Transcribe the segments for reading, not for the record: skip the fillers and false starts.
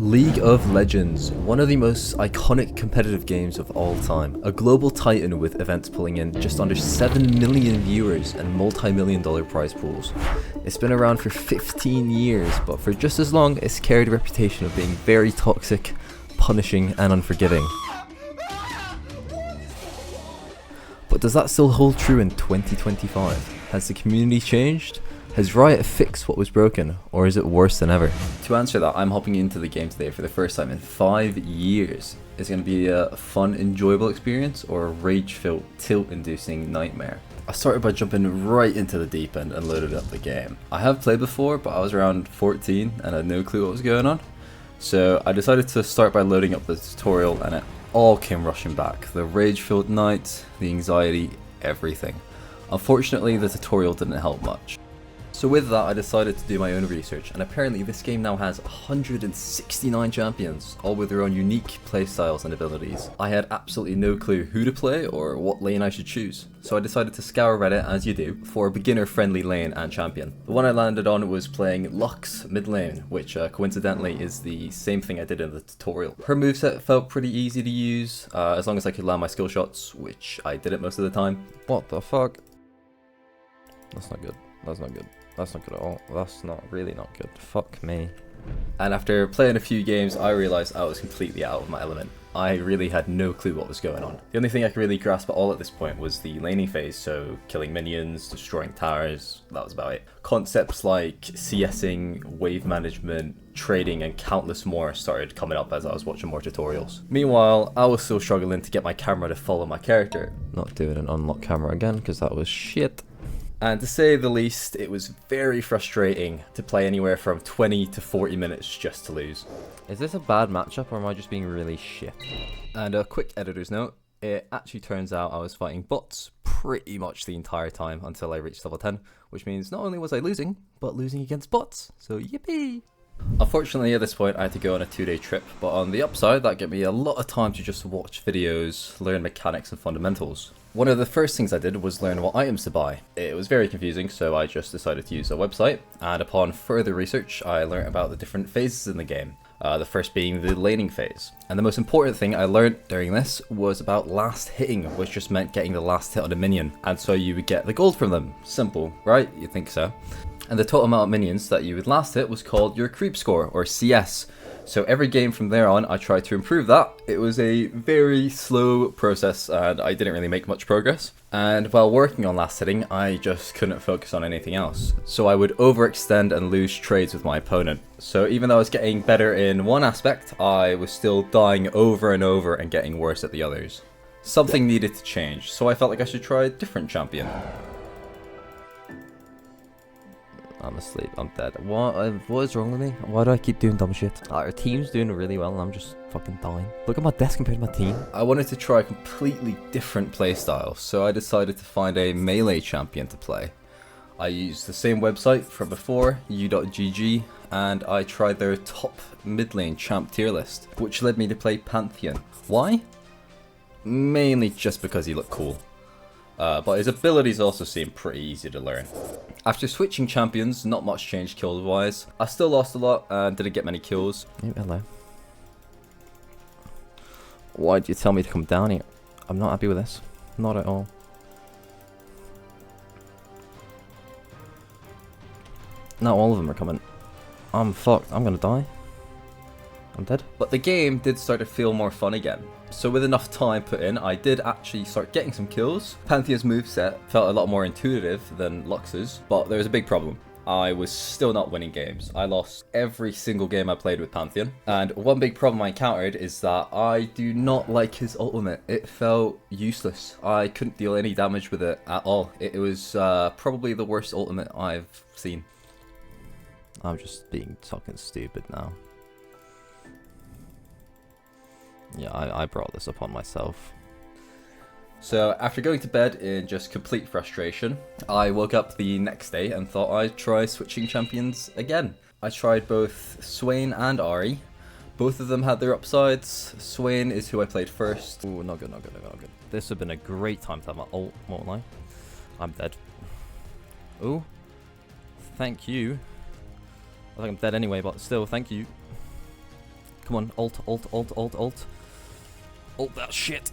League of Legends, one of the most iconic competitive games of all time. A global titan with events pulling in just under 7 million viewers and multi-million-dollar prize pools. It's been around for 15 years, but for just as long, it's carried a reputation of being very toxic, punishing, and unforgiving. But does that still hold true in 2025? Has the community changed? Has Riot fixed what was broken, or is it worse than ever? To answer that, I'm hopping into the game today for the first time in 5 years. It's going to be a fun, enjoyable experience, or a rage-filled, tilt-inducing nightmare. I started by jumping right into the deep end and loaded up the game. I have played before, but I was around 14 and had no clue what was going on. So I decided to start by loading up the tutorial, and it all came rushing back. The rage-filled night, the anxiety, everything. Unfortunately, the tutorial didn't help much. So with that, I decided to do my own research, and apparently this game now has 169 champions, all with their own unique playstyles and abilities. I had absolutely no clue who to play or what lane I should choose, so I decided to scour Reddit, as you do, for a beginner-friendly lane and champion. The one I landed on was playing Lux mid lane, which coincidentally is the same thing I did in the tutorial. Her moveset felt pretty easy to use, as long as I could land my skill shots, which I did it most of the time. What the fuck? That's not good. That's not good. That's not good at all. That's really not good. Fuck me. And after playing a few games, I realised I was completely out of my element. I really had no clue what was going on. The only thing I could really grasp at all at this point was the laning phase, so killing minions, destroying towers, that was about it. Concepts like CSing, wave management, trading, and countless more started coming up as I was watching more tutorials. Meanwhile, I was still struggling to get my camera to follow my character. Not doing an unlock camera again, because that was shit. And to say the least, it was very frustrating to play anywhere from 20 to 40 minutes just to lose. Is this a bad matchup, or am I just being really shit? And a quick editor's note, it actually turns out I was fighting bots pretty much the entire time until I reached level 10, which means not only was I losing, but losing against bots, so yippee! Unfortunately, at this point, I had to go on a 2-day trip, but on the upside, that gave me a lot of time to just watch videos, learn mechanics and fundamentals. One of the first things I did was learn what items to buy. It was very confusing, so I just decided to use a website, and upon further research, I learned about the different phases in the game. The first being the laning phase. And the most important thing I learned during this was about last hitting, which just meant getting the last hit on a minion, and so you would get the gold from them. Simple, right? You'd think so. And the total amount of minions that you would last hit was called your creep score, or CS. So every game from there on, I tried to improve that. It was a very slow process, and I didn't really make much progress. And while working on last hitting, I just couldn't focus on anything else. So I would overextend and lose trades with my opponent. So even though I was getting better in one aspect, I was still dying over and over and getting worse at the others. Something needed to change, so I felt like I should try a different champion. I'm asleep. I'm dead. What is wrong with me? Why do I keep doing dumb shit? Our team's doing really well and I'm just fucking dying. Look at my desk compared to my team. I wanted to try a completely different playstyle, so I decided to find a melee champion to play. I used the same website from before, u.gg, and I tried their top mid lane champ tier list, which led me to play Pantheon. Why? Mainly just because he looked cool. But his abilities also seem pretty easy to learn. After switching champions, not much changed kills wise. I still lost a lot and didn't get many kills. Hello. Why'd you tell me to come down here? I'm not happy with this. Not at all. Now all of them are coming. I'm fucked. I'm gonna die. I'm dead. But the game did start to feel more fun again. So with enough time put in, I did actually start getting some kills. Pantheon's moveset felt a lot more intuitive than Lux's, but there was a big problem. I was still not winning games. I lost every single game I played with Pantheon. And one big problem I encountered is that I do not like his ultimate. It felt useless. I couldn't deal any damage with it at all. It was probably the worst ultimate I've seen. I'm just being fucking stupid now. Yeah, I brought this upon myself. So after going to bed in just complete frustration, I woke up the next day and thought I'd try switching champions again. I tried both Swain and Ahri. Both of them had their upsides. Swain is who I played first. Ooh, not good, not good, not good. This would have been a great time to have my ult, won't I? I'm dead. Ooh. Thank you. I think I'm dead anyway, but still, thank you. Come on, ult, ult, ult, ult, ult. Ult that shit.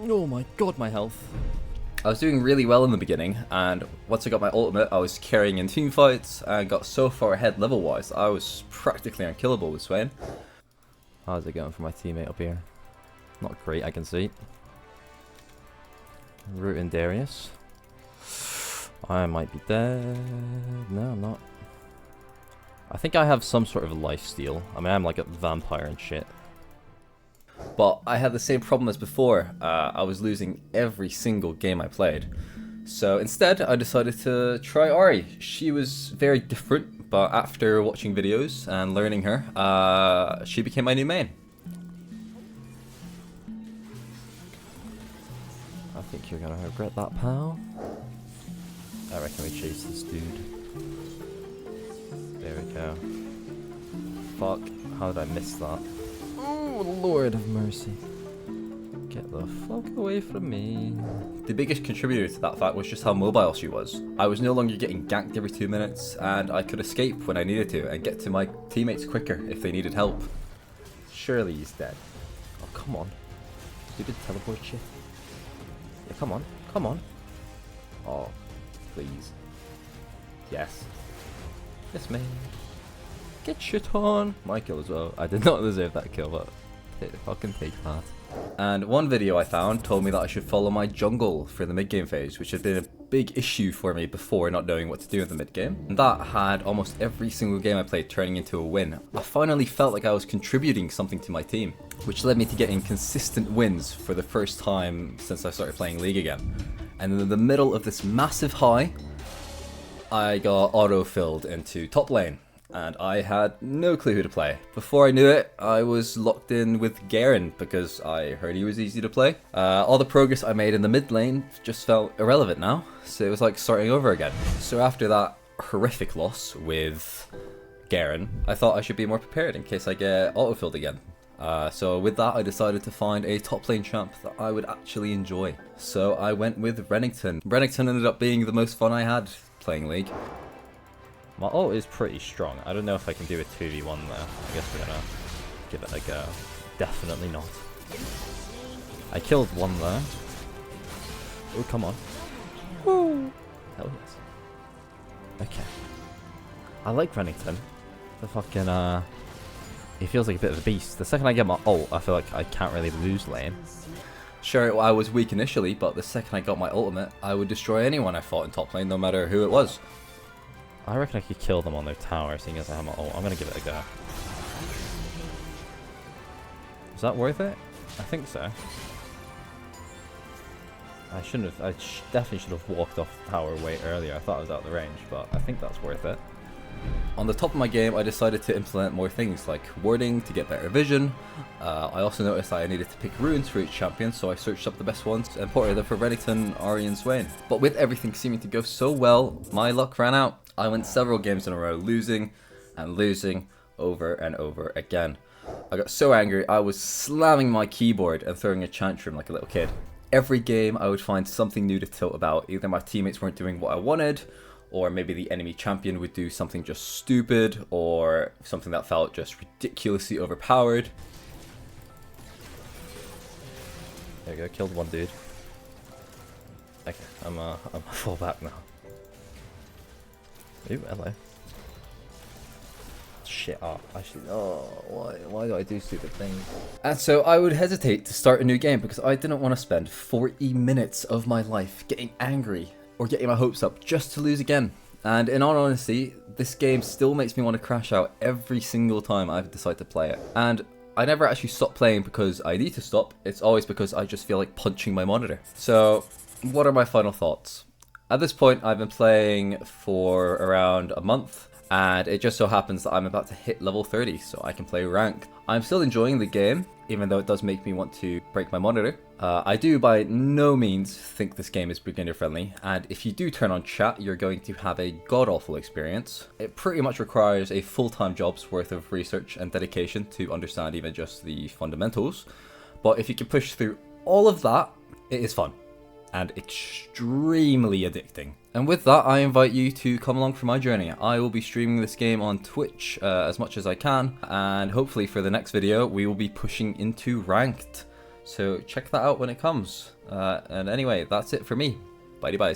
Oh my god, my health. I was doing really well in the beginning, and once I got my ultimate, I was carrying in team fights and got so far ahead level-wise, I was practically unkillable with Swain. How's it going for my teammate up here? Not great, I can see. Root and Darius. I might be dead. No, I'm not. I think I have some sort of lifesteal. I mean, I'm like a vampire and shit. But I had the same problem as before. I was losing every single game I played. So instead, I decided to try Ari. She was very different, but after watching videos and learning her, she became my new main. I think you're gonna regret that, pal. I reckon we chase this dude. There we go. Fuck, how did I miss that? Oh, Lord of mercy. Get the fuck away from me. The biggest contributor to that fact was just how mobile she was. I was no longer getting ganked every 2 minutes, and I could escape when I needed to and get to my teammates quicker if they needed help. Surely he's dead. Oh, come on. Stupid teleport shit. Yeah, come on. Come on. Oh, please. Yes. Yes, man. Get shit on. My kill as well. I did not deserve that kill, but fucking take that. And one video I found told me that I should follow my jungle for the mid-game phase, which had been a big issue for me before, not knowing what to do in the mid-game. And that had almost every single game I played turning into a win. I finally felt like I was contributing something to my team, which led me to getting consistent wins for the first time since I started playing League again. And in the middle of this massive high, I got auto-filled into top lane. And I had no clue who to play. Before I knew it, I was locked in with Garen because I heard he was easy to play. All the progress I made in the mid lane just felt irrelevant now, so it was like starting over again. So after that horrific loss with Garen, I thought I should be more prepared in case I get auto-filled again. So with that, I decided to find a top lane champ that I would actually enjoy. So I went with Renekton. Renekton ended up being the most fun I had playing League. My ult is pretty strong. I don't know if I can do a 2v1 though. I guess we're gonna give it a go. Definitely not. I killed one there. Oh, come on. Woo! Hell yes. Okay. I like Renekton. The fucking, he feels like a bit of a beast. The second I get my ult, I feel like I can't really lose lane. Sure, I was weak initially, but the second I got my ultimate, I would destroy anyone I fought in top lane, no matter who it was. I reckon I could kill them on their tower, seeing as I have my ult. I'm gonna give it a go. Is that worth it? I think so. I shouldn't have. Definitely should have walked off the tower way earlier. I thought I was out of the range, but I think that's worth it. On the top of my game, I decided to implement more things like warding to get better vision. I also noticed that I needed to pick runes for each champion, so I searched up the best ones and ported them for Renekton, Ari and Swain. But with everything seeming to go so well, my luck ran out. I went several games in a row losing and losing over and over again. I got so angry, I was slamming my keyboard and throwing a tantrum like a little kid. Every game I would find something new to tilt about. Either my teammates weren't doing what I wanted, or maybe the enemy champion would do something just stupid, or something that felt just ridiculously overpowered. There we go, killed one dude. Okay, I'm a full back now. Ooh, hello. Shit, actually, why do I do stupid things? And so I would hesitate to start a new game because I didn't want to spend 40 minutes of my life getting angry or getting my hopes up just to lose again. And in all honesty, this game still makes me want to crash out every single time I decide to play it. And I never actually stop playing because I need to stop, it's always because I just feel like punching my monitor. So, what are my final thoughts? At this point, I've been playing for around a month, and it just so happens that I'm about to hit level 30, so I can play ranked. I'm still enjoying the game, even though it does make me want to break my monitor. I do by no means think this game is beginner friendly, and if you do turn on chat, you're going to have a god-awful experience. It pretty much requires a full-time job's worth of research and dedication to understand even just the fundamentals, but if you can push through all of that, it is fun and extremely addicting. And with that, I invite you to come along for my journey. I will be streaming this game on Twitch as much as I can, and hopefully for the next video, we will be pushing into ranked. So check that out when it comes. And anyway, that's it for me. Bye-bye.